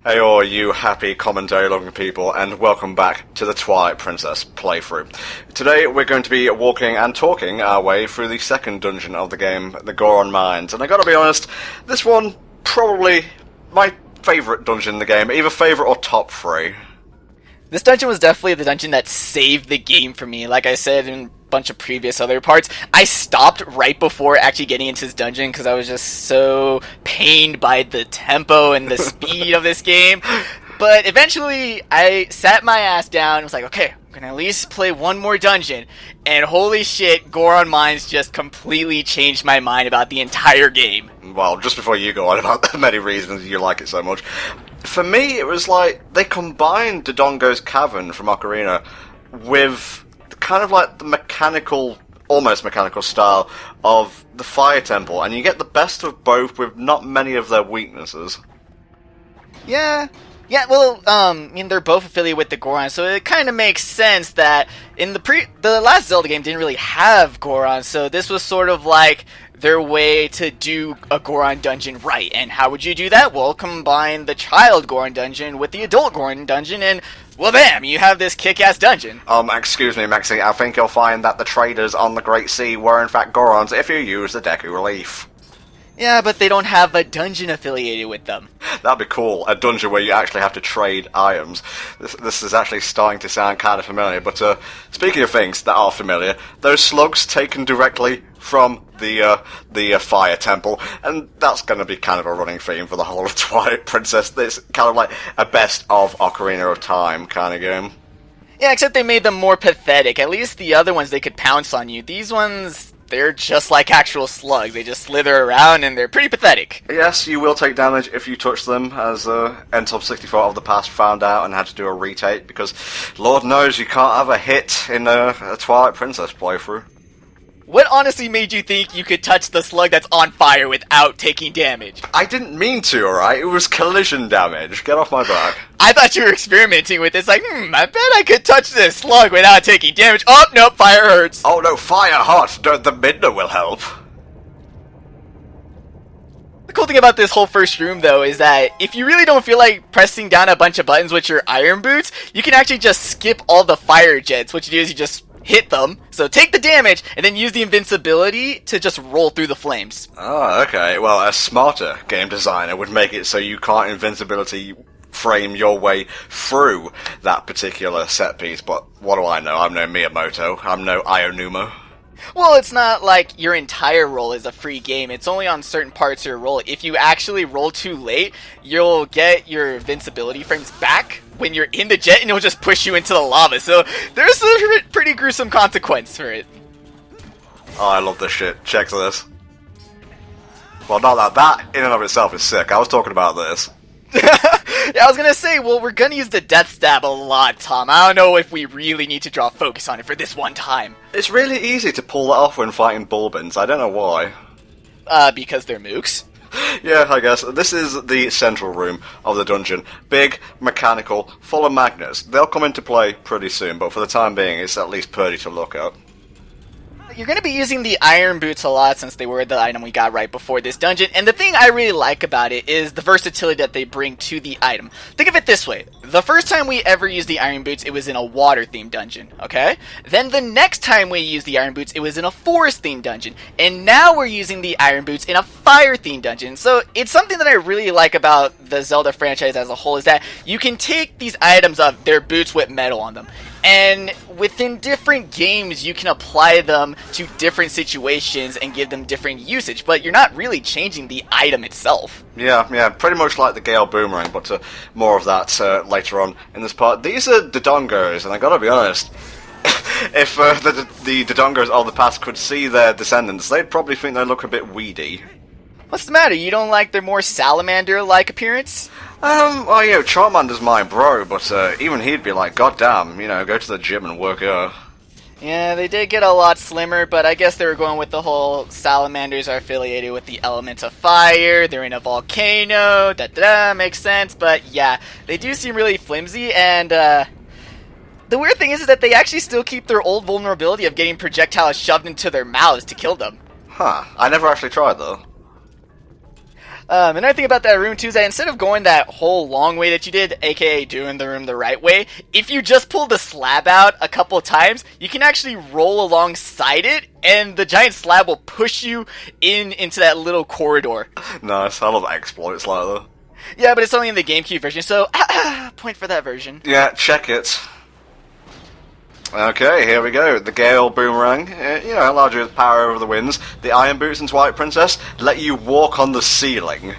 Hey all you happy commentary loving people, and welcome back to the Twilight Princess playthrough. Today we're going to be walking and talking our way through the second dungeon of the game, the Goron Mines, and I gotta be honest, this one probably my favourite dungeon in the game, either favourite or top 3. This dungeon was definitely the dungeon that saved the game for me. Like I said in a bunch of previous other parts, I stopped right before actually getting into this dungeon because I was just so pained by the tempo and the speed of this game. But eventually, I sat my ass down and was like, okay, I'm going to at least play one more dungeon. And holy shit, Goron Mines just completely changed my mind about the entire game. Well, just before you go on about the many reasons you like it so much, for me, it was like they combined Dodongo's Cavern from Ocarina with kind of like the mechanical, almost mechanical style of the Fire Temple, and you get the best of both with not many of their weaknesses. Yeah, well, I mean, they're both affiliated with the Goron, so it kind of makes sense that in the last Zelda game didn't really have Goron, so this was sort of like their way to do a Goron dungeon right. And how would you do that? Well, combine the child Goron dungeon with the adult Goron dungeon, and well, bam, you have this kick-ass dungeon. Excuse me, Maxie, I think you'll find that the traders on the Great Sea were in fact Gorons if you use the Deku Relief. Yeah, but they don't have a dungeon affiliated with them. That'd be cool, a dungeon where you actually have to trade items. This is actually starting to sound kind of familiar, but speaking of things that are familiar, those slugs taken directly from the Fire Temple, and that's going to be kind of a running theme for the whole of Twilight Princess. It's kind of like a best of Ocarina of Time kind of game. Yeah, except they made them more pathetic. At least the other ones, they could pounce on you. These ones, they're just like actual slugs. They just slither around, and they're pretty pathetic. Yes, you will take damage if you touch them, as N-Top64 of the past found out and had to do a retake, because Lord knows you can't have a hit in a Twilight Princess playthrough. What honestly made you think you could touch the slug that's on fire without taking damage? I didn't mean to, alright? It was collision damage. Get off my back. I thought you were experimenting with this, like, I bet I could touch this slug without taking damage. Oh, nope, fire hurts. Oh no, fire hot. The Midna will help. The cool thing about this whole first room, though, is that if you really don't feel like pressing down a bunch of buttons with your iron boots, you can actually just skip all the fire jets. What you do is you just hit them, so take the damage, and then use the invincibility to just roll through the flames. Oh, okay. Well, a smarter game designer would make it so you can't invincibility frame your way through that particular set piece, but what do I know? I'm no Miyamoto. I'm no Ionuma. Well, it's not like your entire roll is a free game. It's only on certain parts of your roll. If you actually roll too late, you'll get your invincibility frames back when you're in the jet, and it'll just push you into the lava. So there's a pretty gruesome consequence for it. Oh, I love this shit. Check this. Well, not that in and of itself is sick. I was talking about this. Yeah, I was gonna say, well, we're gonna use the death stab a lot, Tom. I don't know if we really need to draw focus on it for this one time. It's really easy to pull that off when fighting Bulbins. I don't know why. Because they're mooks? Yeah, I guess. This is the central room of the dungeon. Big, mechanical, full of magnets. They'll come into play pretty soon, but for the time being, it's at least pretty to look at. You're going to be using the iron boots a lot since they were the item we got right before this dungeon, and the thing I really like about it is the versatility that they bring to the item. Think of it this way. The first time we ever used the iron boots, it was in a water-themed dungeon, okay? Then the next time we used the iron boots, it was in a forest-themed dungeon, and now we're using the iron boots in a fire-themed dungeon. So it's something that I really like about the Zelda franchise as a whole, is that you can take these items of their boots with metal on them, and within different games, you can apply them to different situations and give them different usage, but you're not really changing the item itself. Yeah, pretty much like the Gale Boomerang, but more of that later on in this part. These are Dodongos, and I gotta be honest, if the Dodongos of the past could see their descendants, they'd probably think they look a bit weedy. What's the matter? You don't like their more salamander-like appearance? Well, Charmander's my bro, but even he'd be like, God damn, go to the gym and work out. Yeah, they did get a lot slimmer, but I guess they were going with the whole salamanders are affiliated with the element of fire, they're in a volcano, makes sense, but yeah, they do seem really flimsy, and the weird thing is that they actually still keep their old vulnerability of getting projectiles shoved into their mouths to kill them. Huh, I never actually tried though. Another thing about that room too is that instead of going that whole long way that you did, aka doing the room the right way, if you just pull the slab out a couple times, you can actually roll alongside it, and the giant slab will push you into that little corridor. Nice, I love exploits like that. Yeah, but it's only in the GameCube version, so point for that version. Yeah, check it. Okay, here we go. The Gale Boomerang, allows you with power over the winds. The Iron Boots in Twilight Princess let you walk on the ceiling.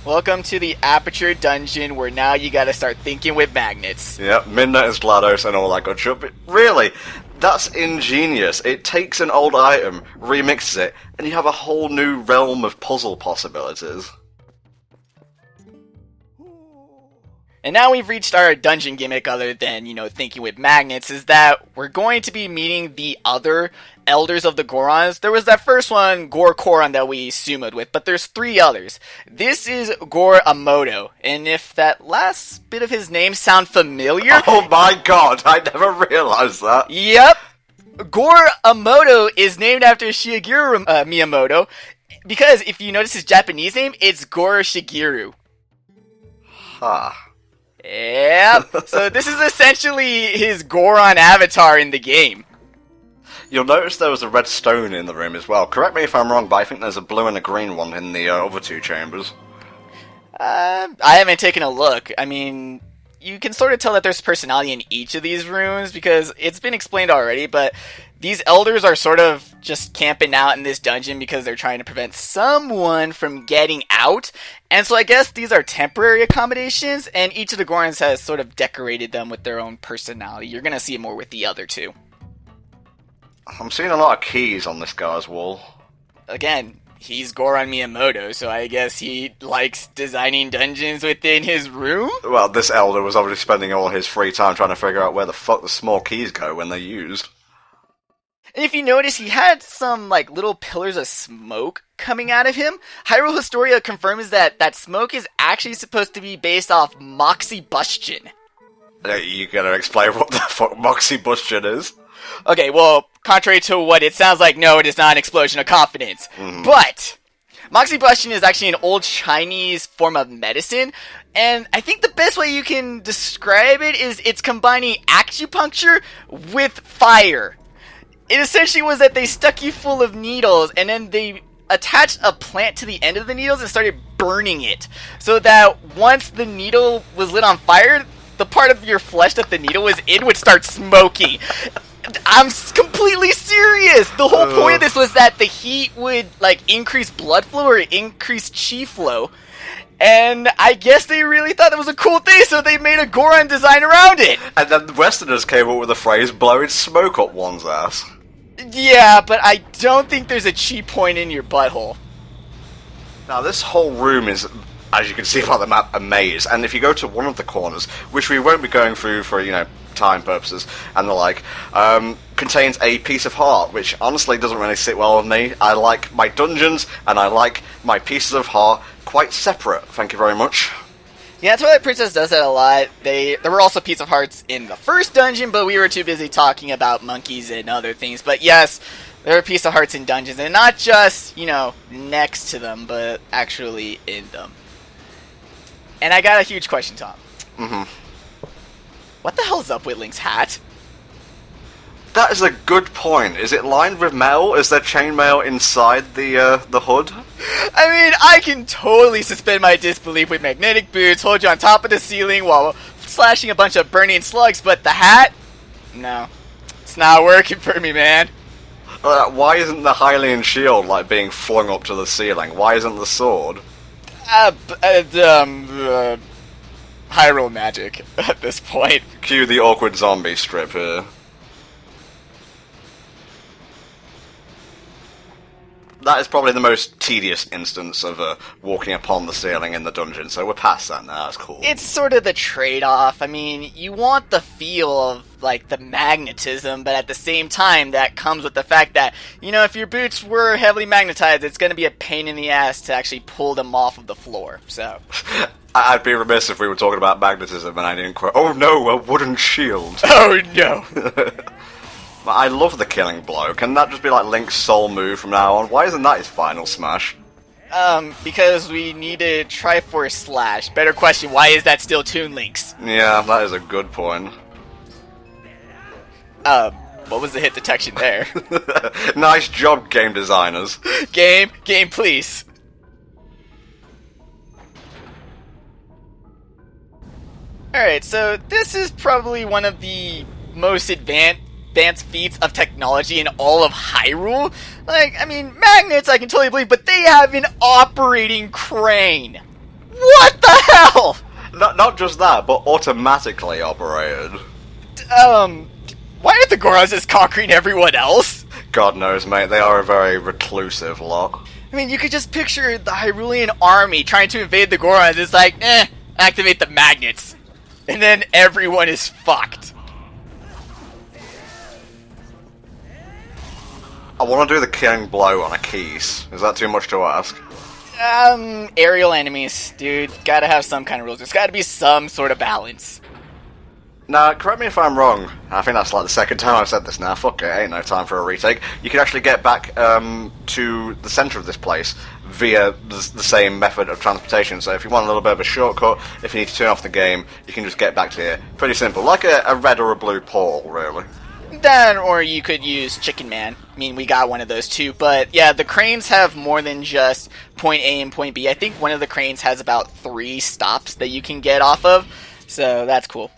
Welcome to the Aperture Dungeon, where now you gotta start thinking with magnets. Yep, Midna is GLaDOS and all that good shit, but really, that's ingenious. It takes an old item, remixes it, and you have a whole new realm of puzzle possibilities. And now we've reached our dungeon gimmick, other than, thinking with magnets, is that we're going to be meeting the other elders of the Gorons. There was that first one, Goron, that we sumoed with, but there's 3 others. This is Goramoto, and if that last bit of his name sound familiar... Oh my god, I never realized that. Yep. Goramoto is named after Shigeru Miyamoto, because if you notice his Japanese name, it's Goro Shigeru. Huh. Yep. So this is essentially his Goron avatar in the game. You'll notice there was a red stone in the room as well. Correct me if I'm wrong, but I think there's a blue and a green one in the other 2 chambers. I haven't taken a look. I mean, you can sort of tell that there's personality in each of these rooms because it's been explained already, but these elders are sort of just camping out in this dungeon because they're trying to prevent someone from getting out. And so I guess these are temporary accommodations, and each of the Gorons has sort of decorated them with their own personality. You're going to see it more with the other 2. I'm seeing a lot of keys on this guy's wall. Again, he's Goron Miyamoto, so I guess he likes designing dungeons within his room? Well, this elder was obviously spending all his free time trying to figure out where the fuck the small keys go when they're used. And if you notice, he had some, little pillars of smoke coming out of him. Hyrule Historia confirms that that smoke is actually supposed to be based off moxibustion. You gotta explain what the fuck moxibustion is? Okay, well, contrary to what it sounds like, no, it is not an explosion of confidence. But moxibustion is actually an old Chinese form of medicine, and I think the best way you can describe it is it's combining acupuncture with fire. It essentially was that they stuck you full of needles, and then they attached a plant to the end of the needles and started burning it. So that once the needle was lit on fire, the part of your flesh that the needle was in would start smoking. I'm completely serious! The whole point of this was that the heat would, increase blood flow or increase chi flow. And I guess they really thought that was a cool thing, so they made a Goron design around it! And then the Westerners came up with the phrase, blowing smoke up one's ass. Yeah, but I don't think there's a chi point in your butthole. Now, this whole room is, as you can see by the map, a maze. And if you go to one of the corners, which we won't be going through for, time purposes and the like, contains a piece of heart, which honestly doesn't really sit well with me. I like my dungeons, and I like my pieces of heart quite separate. Thank you very much. Yeah, Twilight Princess does that a lot. There were also Piece of Hearts in the first dungeon, but we were too busy talking about monkeys and other things. But yes, there are Piece of Hearts in dungeons, and not just, next to them, but actually in them. And I got a huge question, Tom. What the hell's up with Link's hat? That is a good point. Is it lined with metal? Is there chainmail inside the hood? I mean, I can totally suspend my disbelief with magnetic boots, hold you on top of the ceiling while slashing a bunch of burning slugs, but the hat? No. It's not working for me, man. Why isn't the Hylian shield, being flung up to the ceiling? Why isn't the sword? Hyrule magic at this point. Cue the awkward zombie strip here. That is probably the most tedious instance of walking upon the ceiling in the dungeon, so we're past that now, that's cool. It's sort of the trade-off. I mean, you want the feel of, the magnetism, but at the same time, that comes with the fact that, if your boots were heavily magnetized, it's going to be a pain in the ass to actually pull them off of the floor, so... I'd be remiss if we were talking about magnetism and I didn't quote, oh no, a wooden shield. Oh no! I love the killing blow. Can that just be Link's sole move from now on? Why isn't that his final smash? Because we need to Triforce Slash. Better question, why is that still Toon Links? Yeah, that is a good point. What was the hit detection there? Nice job, game designers. Game, please. Alright, so this is probably one of the most advanced feats of technology in all of Hyrule. Like, I mean, magnets I can totally believe, but they have an operating crane. What the hell? Not just that, but automatically operated. Why aren't the Gorons just conquering everyone else? God knows, mate, they are a very reclusive lot. I mean, you could just picture the Hyrulean army trying to invade the Gorons. It's like, activate the magnets. And then everyone is fucked. I want to do the killing blow on a keys. Is that too much to ask? Aerial enemies, dude. Gotta have some kind of rules. There's gotta be some sort of balance. Now, correct me if I'm wrong. I think that's like the second time I've said this now. Fuck it, ain't no time for a retake. You can actually get back to the centre of this place via the same method of transportation. So if you want a little bit of a shortcut, if you need to turn off the game, you can just get back to here. Pretty simple. Like a red or a blue portal, really. Then, or you could use Chicken Man. I mean, we got one of those too. But yeah, the cranes have more than just point A and point B. I think one of the cranes has about 3 stops that you can get off of. So that's cool.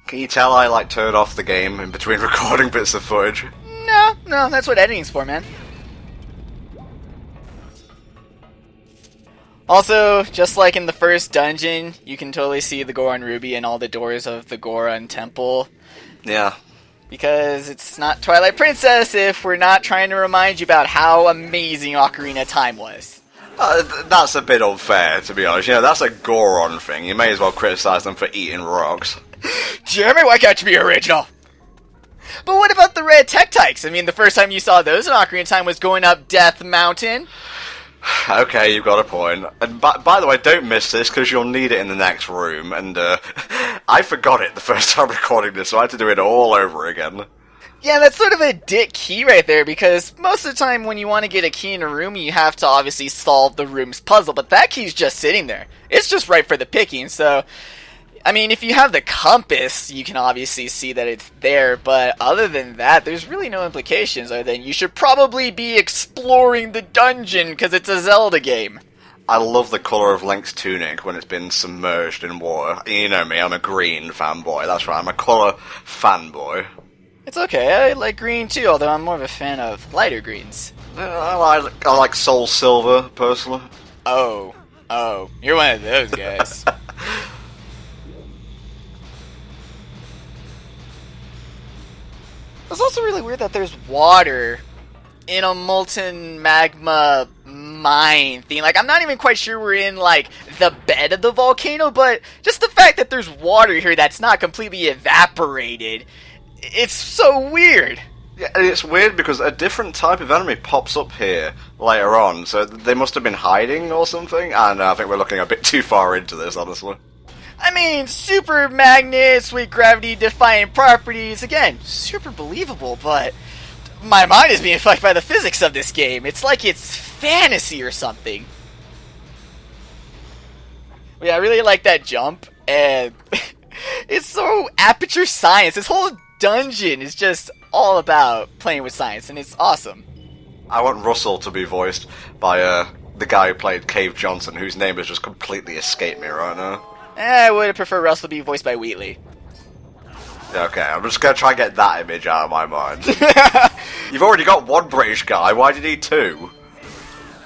Can you tell I like turn off the game in between recording bits of footage? No, that's what editing's for, man. Also, just like in the first dungeon, you can totally see the Goron Ruby in all the doors of the Goron Temple. Yeah. Because it's not Twilight Princess if we're not trying to remind you about how amazing Ocarina of Time was. That's a bit unfair, to be honest. You know, that's a Goron thing. You may as well criticize them for eating rocks. Jeremy, why can't you be original? But what about the red Tektites? I mean, the first time you saw those in Ocarina of Time was going up Death Mountain. Okay, you've got a point. And by the way, don't miss this, because you'll need it in the next room. And I forgot it the first time recording this, so I had to do it all over again. Yeah, that's sort of a dick key right there, because most of the time when you want to get a key in a room, you have to obviously solve the room's puzzle, but that key's just sitting there. It's just right for the picking, so... I mean, if you have the compass, you can obviously see that it's there, but other than that, there's really no implications other than you should probably be exploring the dungeon, because it's a Zelda game. I love the colour of Link's tunic when it's been submerged in water. You know me, I'm a green fanboy, that's right, I'm a colour fanboy. It's okay, I like green too, although I'm more of a fan of lighter greens. I like Soul Silver, personally. Oh, you're one of those guys. It's also really weird that there's water in a molten magma mine thing. Like, I'm not even quite sure we're in, like, the bed of the volcano, but just the fact that there's water here that's not completely evaporated, it's so weird. Yeah, and it's weird because a different type of enemy pops up here later on, so they must have been hiding or something. I don't know, I think we're looking a bit too far into this, honestly. I mean, super magnets with gravity-defying properties. Again, super believable, but my mind is being fucked by the physics of this game. It's like it's fantasy or something. Yeah, I really like that jump, and it's so aperture science. This whole dungeon is just all about playing with science, and it's awesome. I want Russell to be voiced by the guy who played Cave Johnson, whose name has just completely escaped me right now. I would prefer Russell to be voiced by Wheatley. Yeah, okay, I'm just gonna try and get that image out of my mind. You've already got one British guy, why do you need 2?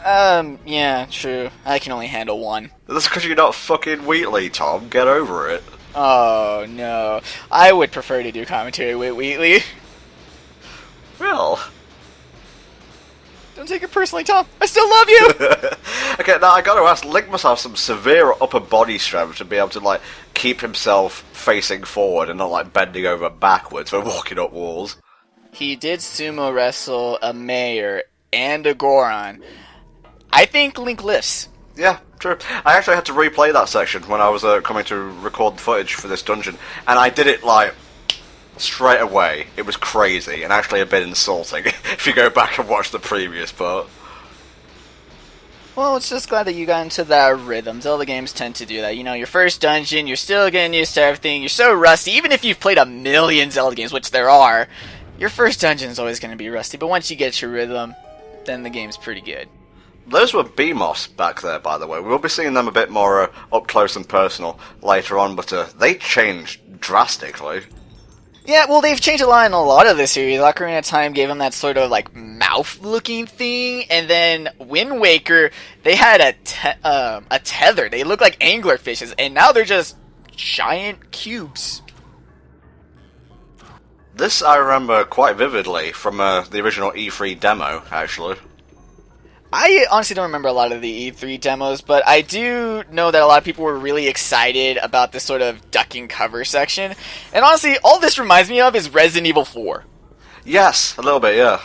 Yeah, true. I can only handle 1. That's because you're not fucking Wheatley, Tom. Get over it. Oh, no. I would prefer to do commentary with Wheatley. Well... Don't take it personally, Tom. I still love you! Okay, now I gotta ask, Link must have some severe upper body strength to be able to, like, keep himself facing forward and not, like, bending over backwards when walking up walls. He did sumo wrestle a mayor and a Goron. I think Link lifts. Yeah, true. I actually had to replay that section when I was coming to record the footage for this dungeon, and I did it, like, straight away. It was crazy, and actually a bit insulting, if you go back and watch the previous part. Well, it's just glad that you got into that rhythm. Zelda games tend to do that. You know, your first dungeon, you're still getting used to everything. You're so rusty. Even if you've played a million Zelda games, which there are, your first dungeon is always going to be rusty. But once you get your rhythm, then the game's pretty good. Those were BMOS back there, by the way. We'll be seeing them a bit more up close and personal later on, but they changed drastically. Yeah, well, they've changed a lot in a lot of the series. Ocarina of Time gave them that sort of, like, mouth-looking thing, and then Wind Waker, they had a tether. They look like anglerfishes, and now they're just giant cubes. This I remember quite vividly from the original E3 demo, actually. I honestly don't remember a lot of the E3 demos, but I do know that a lot of people were really excited about this sort of ducking cover section. And honestly, all this reminds me of is Resident Evil 4. Yes, a little bit, yeah.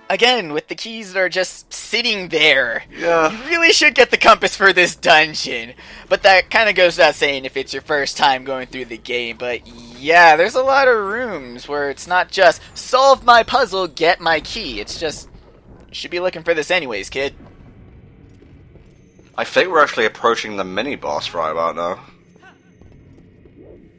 Again, with the keys that are just sitting there. Yeah. You really should get the compass for this dungeon. But that kind of goes without saying if it's your first time going through the game. But yeah, there's a lot of rooms where it's not just solve my puzzle, get my key. It's just, you should be looking for this anyways, kid. I think we're actually approaching the mini-boss right about now.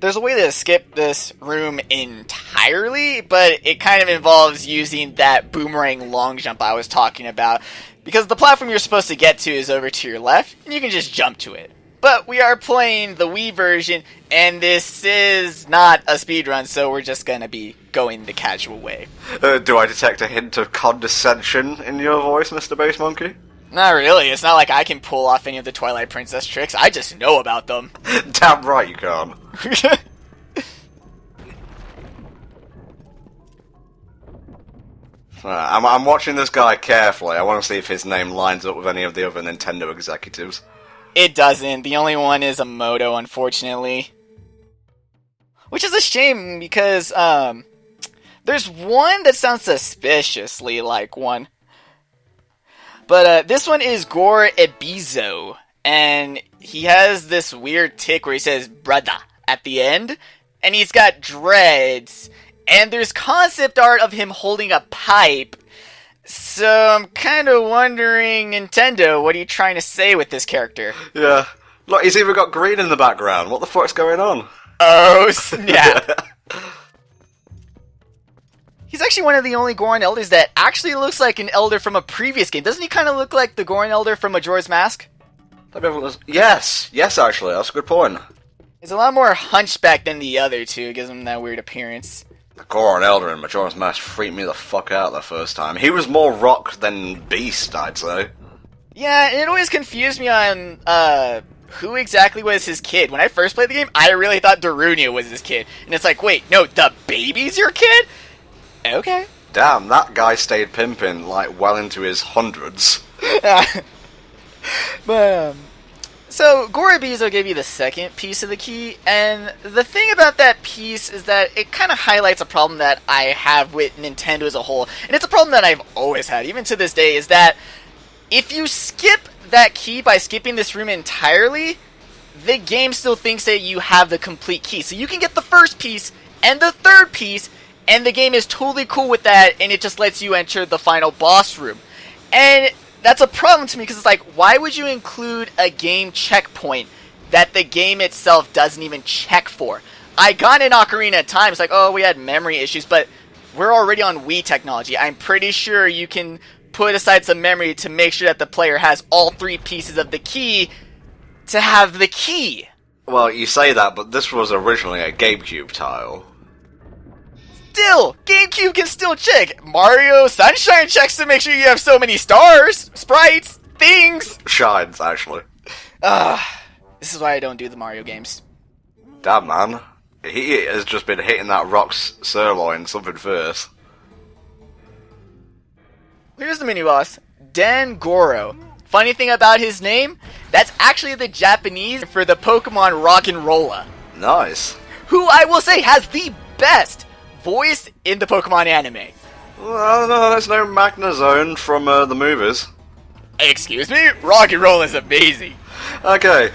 There's a way to skip this room entirely, but it kind of involves using that boomerang long jump I was talking about, because the platform you're supposed to get to is over to your left, and you can just jump to it. But we are playing the Wii version, and this is not a speedrun, so we're just gonna be going the casual way. Do I detect a hint of condescension in your voice, Mr. Bass Monkey? Not really. It's not like I can pull off any of the Twilight Princess tricks. I just know about them. Damn right you can't. I'm watching this guy carefully. I want to see if his name lines up with any of the other Nintendo executives. It doesn't. The only one is a Moto, unfortunately. Which is a shame, because, there's one that sounds suspiciously like one. But this one is Gore Ebizo, and he has this weird tick where he says "brother" at the end, and he's got dreads, and there's concept art of him holding a pipe. So I'm kind of wondering, Nintendo, what are you trying to say with this character? Yeah. Look, he's even got green in the background. What the fuck's going on? Oh, snap. He's actually one of the only Goron Elders that actually looks like an Elder from a previous game. Doesn't he kind of look like the Goron Elder from Majora's Mask? Yes, actually, that's a good point. He's a lot more hunchback than the other two. It gives him that weird appearance. The Goron Elder in Majora's Mask freaked me the fuck out the first time. He was more rock than beast, I'd say. Yeah, and it always confused me on, who exactly was his kid. When I first played the game, I really thought Darunia was his kid. And it's like, wait, no, the baby's your kid? Okay. Damn, that guy stayed pimping, like, well into his hundreds. But, so, Gore Ebizo gave you the second piece of the key, and the thing about that piece is that it kind of highlights a problem that I have with Nintendo as a whole, and it's a problem that I've always had, even to this day, is that if you skip that key by skipping this room entirely, the game still thinks that you have the complete key. So you can get the first piece and the third piece, and the game is totally cool with that, and it just lets you enter the final boss room. And that's a problem to me, because it's like, why would you include a game checkpoint that the game itself doesn't even check for? I got in Ocarina of Time, it's like, oh, we had memory issues, but we're already on Wii technology. I'm pretty sure you can put aside some memory to make sure that the player has all three pieces of the key to have the key. Well, you say that, but this was originally a GameCube tile. Still, GameCube can still check. Mario Sunshine checks to make sure you have so many stars, sprites, things. Shines, actually. This is why I don't do the Mario games. Damn, man. He has just been hitting that rock's sirloin something first. Here's the mini-boss, Dan Goro. Funny thing about his name, that's actually the Japanese for the Pokemon Rock'n'Rolla. Nice. Who I will say has the best voice in the Pokemon anime. Well, no, there's no Magnezone from the movies. Excuse me? Rock'n'Roll is amazing. Okay,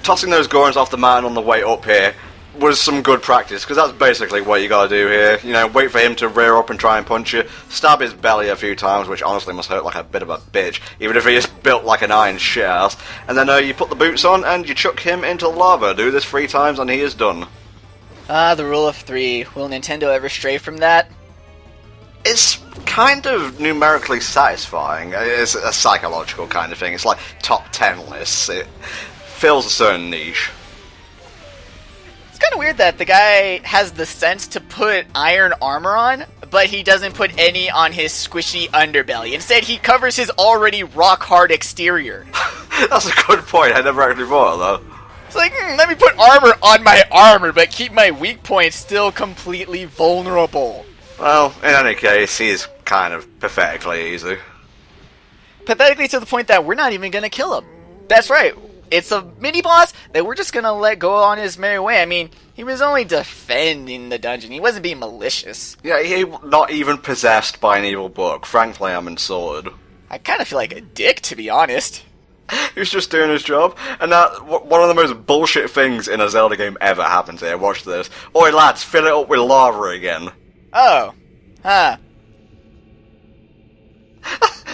tossing those Gorons off the mountain on the way up here. was some good practice, because that's basically what you gotta do here. You know, wait for him to rear up and try and punch you, stab his belly a few times, which honestly must hurt like a bit of a bitch, even if he is built like an iron shit-ass, and then you put the boots on and you chuck him into the lava. Do this 3 times and he is done. The rule of 3. Will Nintendo ever stray from that? It's kind of numerically satisfying. It's a psychological kind of thing. It's like top 10 lists. It fills a certain niche. It's kind of weird that the guy has the sense to put iron armor on, but he doesn't put any on his squishy underbelly. Instead, he covers his already rock-hard exterior. That's a good point. I never actually thought of that. It's like, let me put armor on my armor, but keep my weak points still completely vulnerable. Well, in any case, he's kind of pathetically easy. Pathetically to the point that we're not even going to kill him. That's right. It's a mini-boss that we're just going to let go on his merry way. I mean, he was only defending the dungeon. He wasn't being malicious. Yeah, he not even possessed by an evil book. Frankly, I'm insulted. I kind of feel like a dick, to be honest. He was just doing his job, and that one of the most bullshit things in a Zelda game ever happens here. Watch this. Oi lads, fill it up with lava again. Oh. Huh.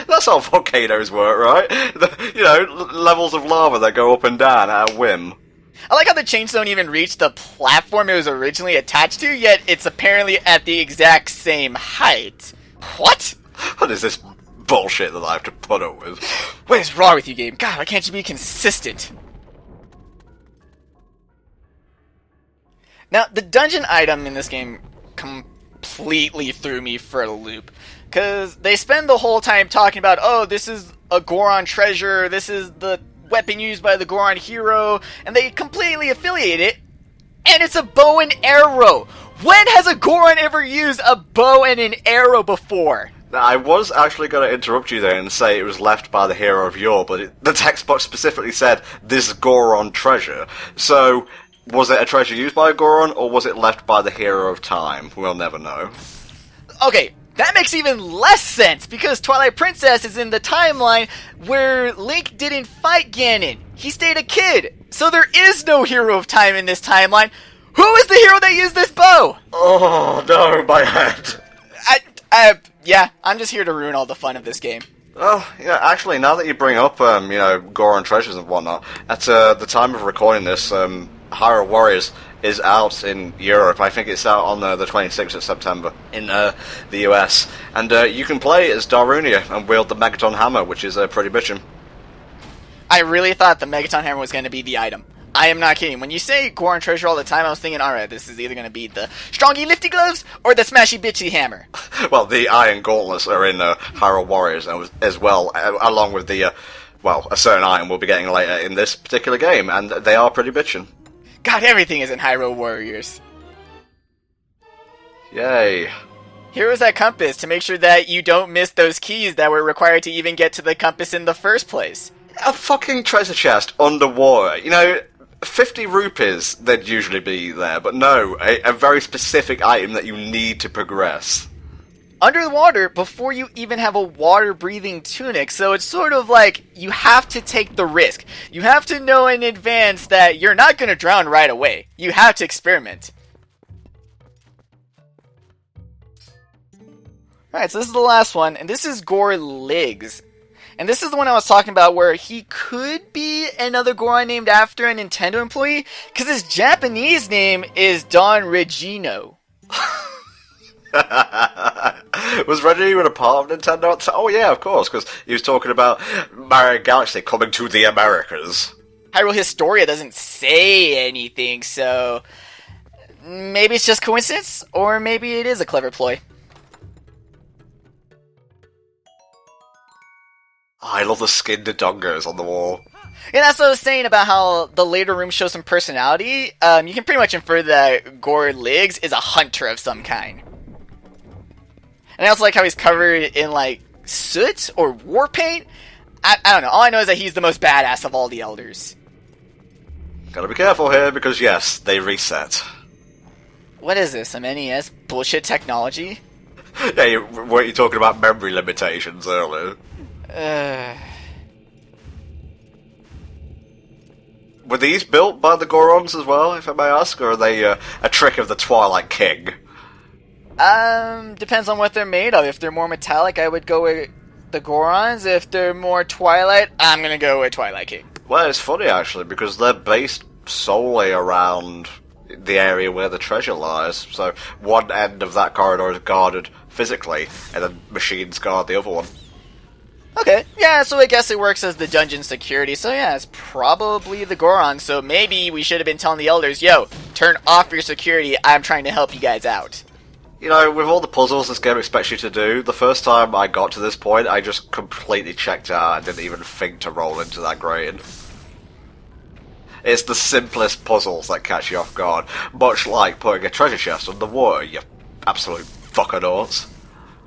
That's how volcanoes work, right? Levels of lava that go up and down at a whim. I like how the chains don't even reach the platform it was originally attached to, yet it's apparently at the exact same height. What? What is this bullshit that I have to put up with? What is wrong with you, game? God, why can't you be consistent? Now, the dungeon item in this game completely threw me for a loop. Because they spend the whole time talking about, oh, this is a Goron treasure, this is the weapon used by the Goron hero, and they completely affiliate it, and it's a bow and arrow! When has a Goron ever used a bow and an arrow before? Now, I was actually going to interrupt you there and say it was left by the hero of yore, but the text box specifically said, this Goron treasure. So, was it a treasure used by a Goron, or was it left by the hero of time? We'll never know. Okay, that makes even less sense, because Twilight Princess is in the timeline where Link didn't fight Ganon. He stayed a kid. So there is no hero of time in this timeline. Who is the hero that used this bow? Oh, no, my head. Yeah, I'm just here to ruin all the fun of this game. Well, yeah, actually, now that you bring up, Goron treasures and whatnot, at the time of recording this, Hyrule Warriors is out in Europe. I think it's out on the 26th of September in the US. And you can play as Darunia and wield the Megaton Hammer, which is pretty bitchin'. I really thought the Megaton Hammer was going to be the item. I am not kidding. When you say Goron treasure all the time, I was thinking, alright, this is either going to be the Strongy Lifty Gloves or the Smashy Bitchy Hammer. Well, the Iron Gauntlets are in Hyrule Warriors as well, along with the, a certain item we'll be getting later in this particular game, and they are pretty bitchin'. God, everything is in Hyrule Warriors. Yay. Here was that compass to make sure that you don't miss those keys that were required to even get to the compass in the first place. A fucking treasure chest underwater. 50 rupees, they'd usually be there, but no, a very specific item that you need to progress. Under the water before you even have a water-breathing tunic, so it's sort of like you have to take the risk. You have to know in advance that you're not going to drown right away. You have to experiment. Alright, so this is the last one, and this is Gorligs. And this is the one I was talking about where he could be another Goron named after a Nintendo employee, because his Japanese name is Don Regino. Was Reggie even a part of Nintendo? Oh yeah, of course, because he was talking about Mario Galaxy coming to the Americas. Hyrule Historia doesn't say anything, so maybe it's just coincidence, or maybe it is a clever ploy. I love the skinned dongers on the wall. Yeah, that's what I was saying about how the later rooms show some personality. You can pretty much infer that Gorligs is a hunter of some kind. And I also like how he's covered in, soot or war paint. I don't know. All I know is that he's the most badass of all the elders. Gotta be careful here, because yes, they reset. What is this, some NES bullshit technology? Yeah, weren't you talking about memory limitations earlier? were these built by the Gorons as well, if I may ask, or are they a trick of the Twilight King? Depends on what they're made of. If they're more metallic, I would go with the Gorons. If they're more Twilight, I'm gonna go with Twilight King. Well, it's funny, actually, because they're based solely around the area where the treasure lies. So one end of that corridor is guarded physically, and the machines guard the other one. Okay, yeah, so I guess it works as the dungeon security. So yeah, it's probably the Goron. So maybe we should have been telling the elders, yo, turn off your security. I'm trying to help you guys out. You know, with all the puzzles this game expects you to do, the first time I got to this point, I just completely checked out and didn't even think to roll into that grating. It's the simplest puzzles that catch you off guard, much like putting a treasure chest under water, you absolute fuckernauts.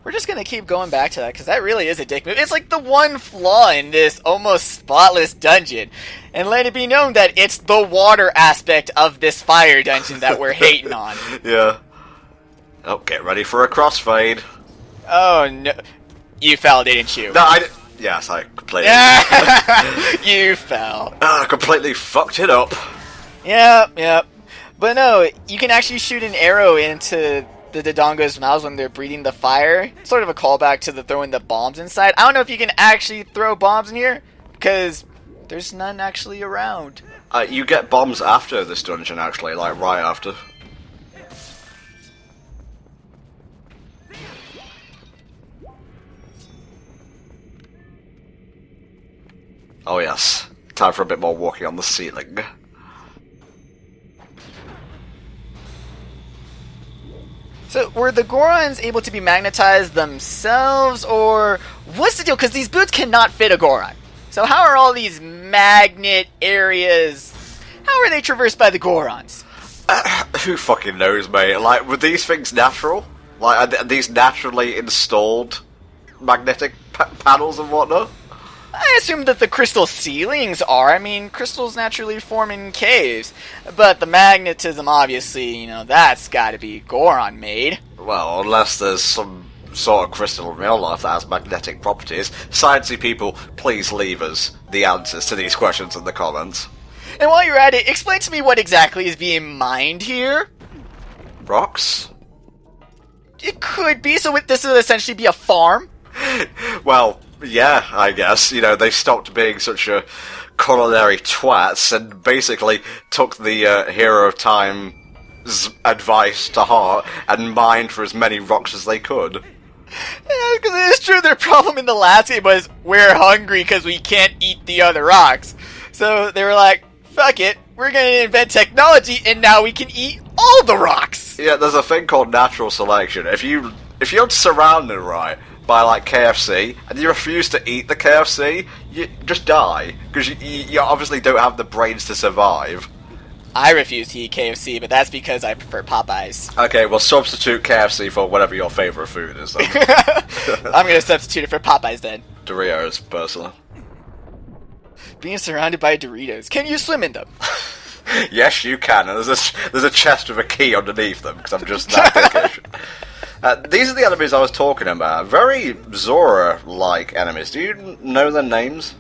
We're just gonna keep going back to that, because that really is a dick move. It's like the one flaw in this almost spotless dungeon. And let it be known that it's the water aspect of this fire dungeon that we're hating on. Yeah. Oh, get ready for a crossfade. Oh, no. You fell, didn't you? No, yes, I completely... You fell. I completely fucked it up. Yep. But no, you can actually shoot an arrow into the Dodongo's mouths when they're breathing the fire. It's sort of a callback to the throwing the bombs inside. I don't know if you can actually throw bombs in here, because there's none actually around. You get bombs after this dungeon, actually, like right after. Oh yes, time for a bit more walking on the ceiling. So, were the Gorons able to be magnetized themselves, or what's the deal? Because these boots cannot fit a Goron. So how are all these magnet areas, how are they traversed by the Gorons? Who fucking knows, mate? Like, were these things natural? Like, are these naturally installed magnetic panels and whatnot? I assume that the crystal ceilings are. I mean, crystals naturally form in caves. But the magnetism, obviously, you know, that's gotta be Goron made. Well, unless there's some sort of crystal in real life that has magnetic properties. Sciencey people, please leave us the answers to these questions in the comments. And while you're at it, explain to me what exactly is being mined here. Rocks? It could be, so this would essentially be a farm? Well, yeah, I guess. You know, they stopped being such a culinary twats and basically took the Hero of Time's advice to heart and mined for as many rocks as they could. Yeah, because it is true, their problem in the last game was, we're hungry because we can't eat the other rocks. So they were like, fuck it, we're going to invent technology and now we can eat all the rocks! Yeah, there's a thing called natural selection. If you're surrounded, right, by like KFC, and you refuse to eat the KFC, you just die, because you obviously don't have the brains to survive. I refuse to eat KFC, but that's because I prefer Popeyes. Okay, well substitute KFC for whatever your favourite food is then. I'm going to substitute it for Popeyes then. Doritos, personally. Being surrounded by Doritos. Can you swim in them? Yes, you can, and there's a chest with a key underneath them, because I'm just that dickish. These are the enemies I was talking about. Very Zora-like enemies. Do you know their names?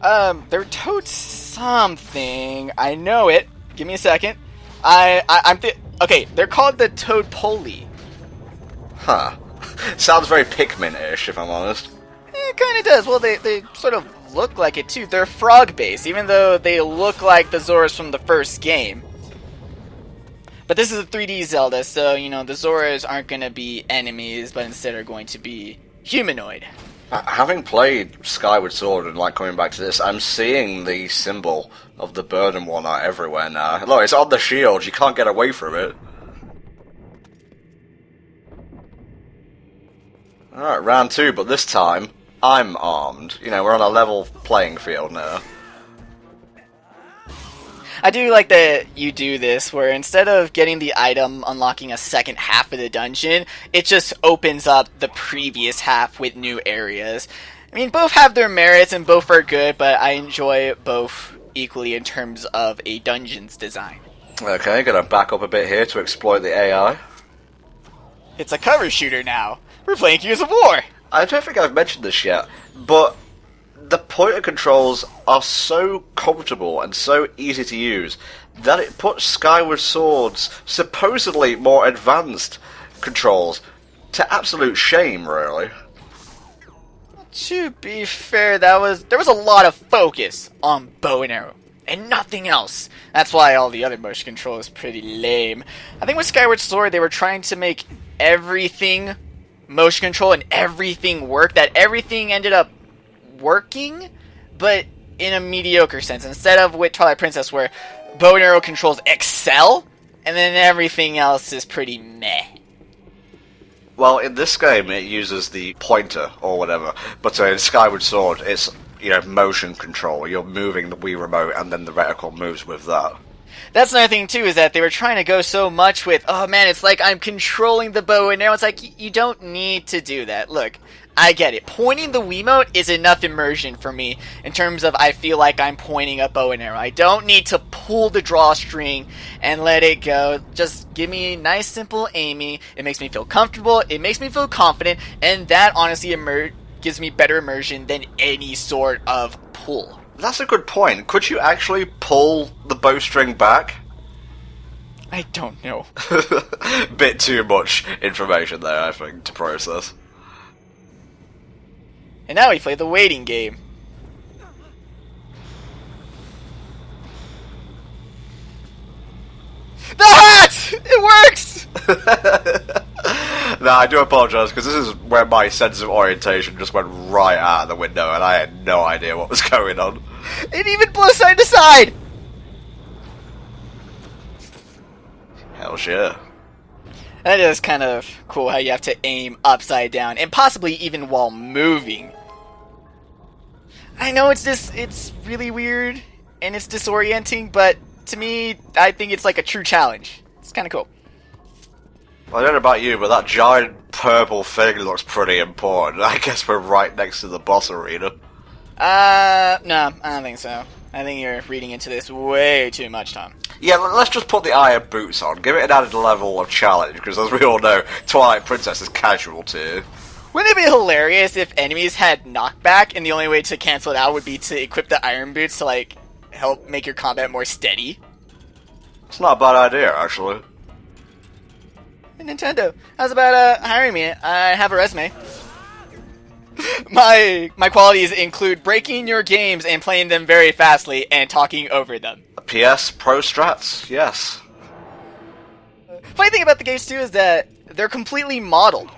They're Toad something. I know it. Give me a second. Okay, they're called the Toad Poli. Huh. Sounds very Pikmin-ish, if I'm honest. It kind of does. Well, they sort of look like it, too. They're frog-based, even though they look like the Zoras from the first game. But this is a 3D Zelda, so, you know, the Zoras aren't going to be enemies, but instead are going to be humanoid. Having played Skyward Sword and, like, coming back to this, I'm seeing the symbol of the bird and whatnot everywhere now. Look, it's on the shield. You can't get away from it. Alright, round 2, but this time, I'm armed. You know, we're on a level playing field now. I do like that you do this, where instead of getting the item unlocking a second half of the dungeon, it just opens up the previous half with new areas. I mean, both have their merits and both are good, but I enjoy both equally in terms of a dungeon's design. Okay, gonna back up a bit here to exploit the AI. It's a cover shooter now. We're playing Gears of War. I don't think I've mentioned this yet, but the pointer controls are so comfortable and so easy to use that it puts Skyward Sword's supposedly more advanced controls to absolute shame, really. To be fair, there was a lot of focus on bow and arrow, and nothing else. That's why all the other motion control is pretty lame. I think with Skyward Sword, they were trying to make everything motion control and everything work, that everything ended up working, but in a mediocre sense, instead of with Twilight Princess where bow and arrow controls excel and then everything else is pretty meh. Well, in this game it uses the pointer or whatever, but in Skyward Sword it's, motion control. You're moving the Wii remote and then the reticle moves with that. That's another thing too, is that they were trying to go so much with, oh man, it's like I'm controlling the bow and arrow. It's like, you don't need to do that. Look, I get it. Pointing the Wiimote is enough immersion for me in terms of I feel like I'm pointing a bow and arrow. I don't need to pull the drawstring and let it go. Just give me nice, simple aiming. It makes me feel comfortable. It makes me feel confident. And that honestly gives me better immersion than any sort of pull. That's a good point. Could you actually pull the bowstring back? I don't know. Bit too much information there, I think, to process. And now we play the waiting game. The hat! It works! No, I do apologise, because this is where my sense of orientation just went right out the window, and I had no idea what was going on. It even blows side to side! Hell yeah. That is kind of cool how you have to aim upside down, and possibly even while moving. I know it's really weird, and it's disorienting, but to me, I think it's like a true challenge. It's kind of cool. Well, I don't know about you, but that giant purple thing looks pretty important. I guess we're right next to the boss arena. No, I don't think so. I think you're reading into this way too much, Tom. Yeah, let's just put the iron boots on. Give it an added level of challenge, because as we all know, Twilight Princess is casual too. Wouldn't it be hilarious if enemies had knockback, and the only way to cancel it out would be to equip the iron boots to, like, help make your combat more steady? It's not a bad idea, actually. Hey, Nintendo, how's about hiring me? I have a resume. My qualities include breaking your games and playing them very fastly and talking over them. PS Pro Strats, yes. Funny thing about the games too is that they're completely modeled.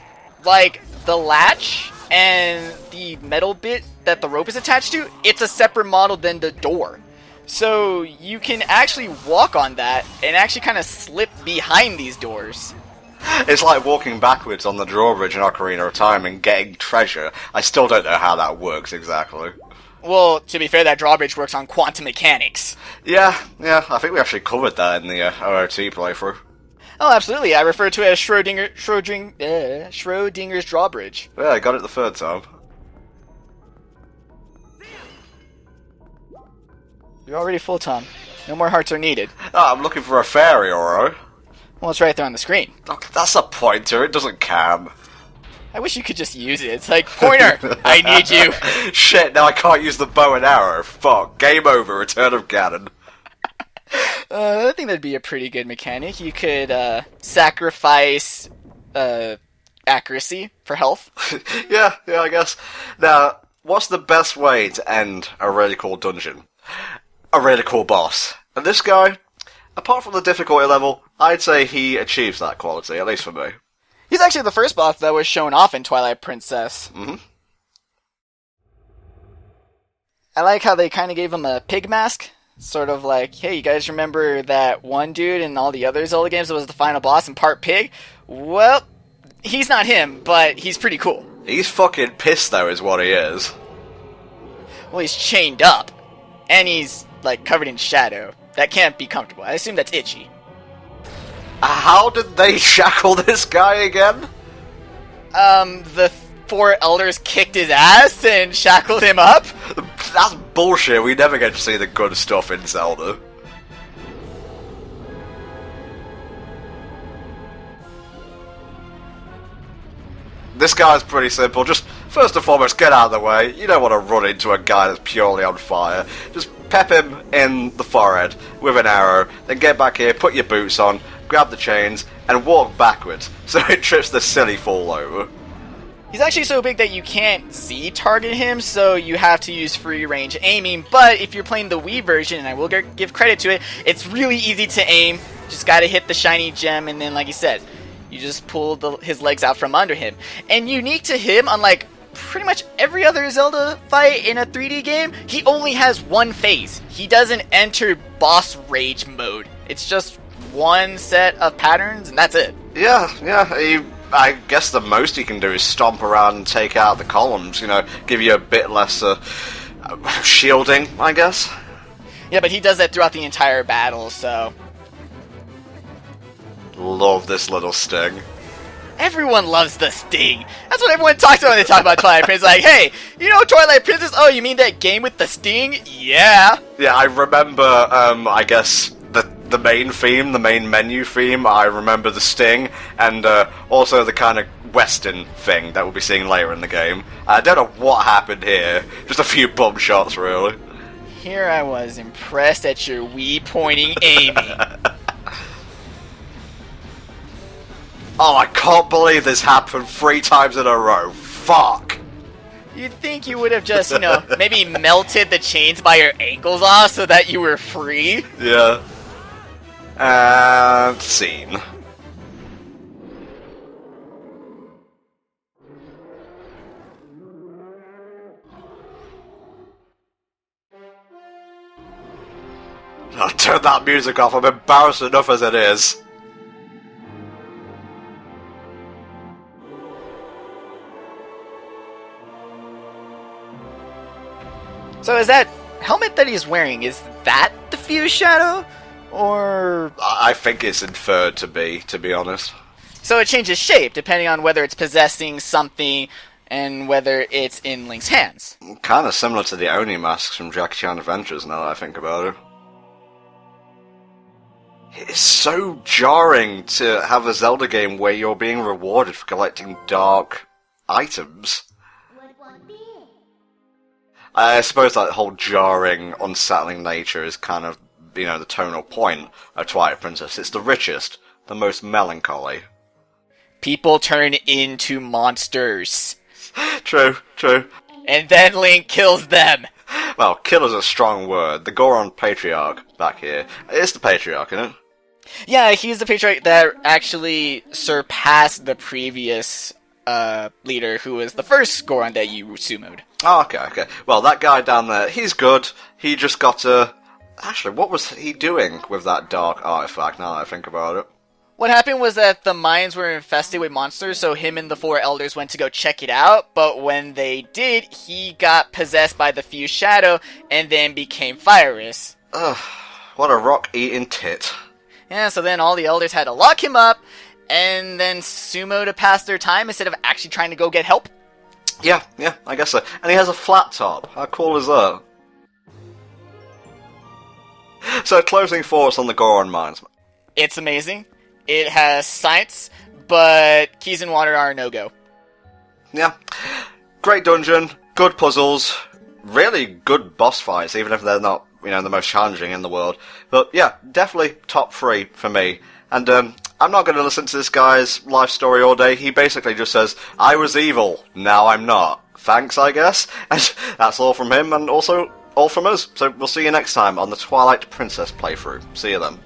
Like, the latch and the metal bit that the rope is attached to, it's a separate model than the door. So you can actually walk on that and actually kind of slip behind these doors. It's like walking backwards on the drawbridge in Ocarina of Time and getting treasure. I still don't know how that works exactly. Well, to be fair, that drawbridge works on quantum mechanics. Yeah, I think we actually covered that in the OOT playthrough. Oh, absolutely. I refer to it as Schrodinger's drawbridge. Yeah, I got it the third time. You're already full, Tom. No more hearts are needed. Oh, I'm looking for a fairy, alright. Well, it's right there on the screen. Look, that's a pointer, it doesn't cam. I wish you could just use it. It's like, pointer, I need you. Shit, now I can't use the bow and arrow. Fuck, game over, Return of Ganon. I think that'd be a pretty good mechanic. You could sacrifice accuracy for health. yeah, I guess. Now, what's the best way to end a really cool dungeon? A really cool boss. And this guy, apart from the difficulty level, I'd say he achieves that quality, at least for me. He's actually the first boss that was shown off in Twilight Princess. Mm-hmm. I like how they kind of gave him a pig mask. Sort of like, hey, you guys remember that one dude in all the other Zelda games that was the final boss and part pig? Well, he's not him, but he's pretty cool. He's fucking pissed, though, is what he is. Well, he's chained up. And he's, like, covered in shadow. That can't be comfortable. I assume that's itchy. How did they shackle this guy again? The four elders kicked his ass and shackled him up? That's bullshit. We never get to see the good stuff in Zelda. This guy's pretty simple. Just First and foremost, get out of the way. You don't want to run into a guy that's purely on fire. Just pep him in the forehead with an arrow, then get back here, put your boots on, grab the chains, and walk backwards so it trips the silly fool over. He's actually so big that you can't Z-target him, so you have to use free-range aiming, but if you're playing the Wii version, and I will give credit to it, it's really easy to aim. Just gotta hit the shiny gem, and then, like you said, you just pull his legs out from under him. And unique to him, unlike pretty much every other Zelda fight in a 3D game, he only has one phase. He doesn't enter boss rage mode. It's just one set of patterns, and that's it. Yeah, I guess the most he can do is stomp around and take out the columns, you know, give you a bit less shielding, I guess. Yeah, but he does that throughout the entire battle, so... Love this little sting. Everyone loves the sting. That's what everyone talks about when they talk about Twilight Princess. Like, hey, you know Twilight Princess? Oh, you mean that game with the sting? Yeah. Yeah, I remember, I guess, the main theme, the main menu theme. I remember the sting, and also the kind of western thing that we'll be seeing later in the game. I don't know what happened here. Just a few bum shots, really. Here I was, impressed at your Wii pointing aiming. Oh, I can't believe this happened 3 times in a row. Fuck. You'd think you would have just, you know, maybe melted the chains by your ankles off so that you were free. Yeah. And scene. Oh, turn that music off. I'm embarrassed enough as it is. So is that helmet that he's wearing, is that the Fuse Shadow? Or... I think it's inferred to be honest. So it changes shape depending on whether it's possessing something and whether it's in Link's hands. Kind of similar to the Oni masks from Jackie Chan Adventures now that I think about it. It's so jarring to have a Zelda game where you're being rewarded for collecting dark items. I suppose that whole jarring, unsettling nature is kind of, you know, the tonal point of Twilight Princess. It's the richest, the most melancholy. People turn into monsters. True. And then Link kills them. Well, kill is a strong word. The Goron Patriarch back here. It's the Patriarch, isn't it? Yeah, he's the Patriarch that actually surpassed the previous leader, who was the first Goron that you sumoed. Oh, okay. Well, that guy down there, he's good. He just got a... Actually, what was he doing with that dark artifact, now that I think about it? What happened was that the mines were infested with monsters, so him and the 4 elders went to go check it out, but when they did, he got possessed by the Fuse Shadow, and then became Fyrus. Ugh, what a rock-eating tit. Yeah, so then all the elders had to lock him up, and then sumo to pass their time instead of actually trying to go get help. Yeah, I guess so. And he has a flat top. How cool is that? So, closing thoughts on the Goron mines. It's amazing. It has science, but keys and water are a no-go. Yeah. Great dungeon, good puzzles, really good boss fights, even if they're not, you know, the most challenging in the world. But yeah, definitely top 3 for me. And I'm not going to listen to this guy's life story all day. He basically just says, I was evil, now I'm not. Thanks, I guess. And that's all from him, and also all from us. So we'll see you next time on the Twilight Princess playthrough. See you then.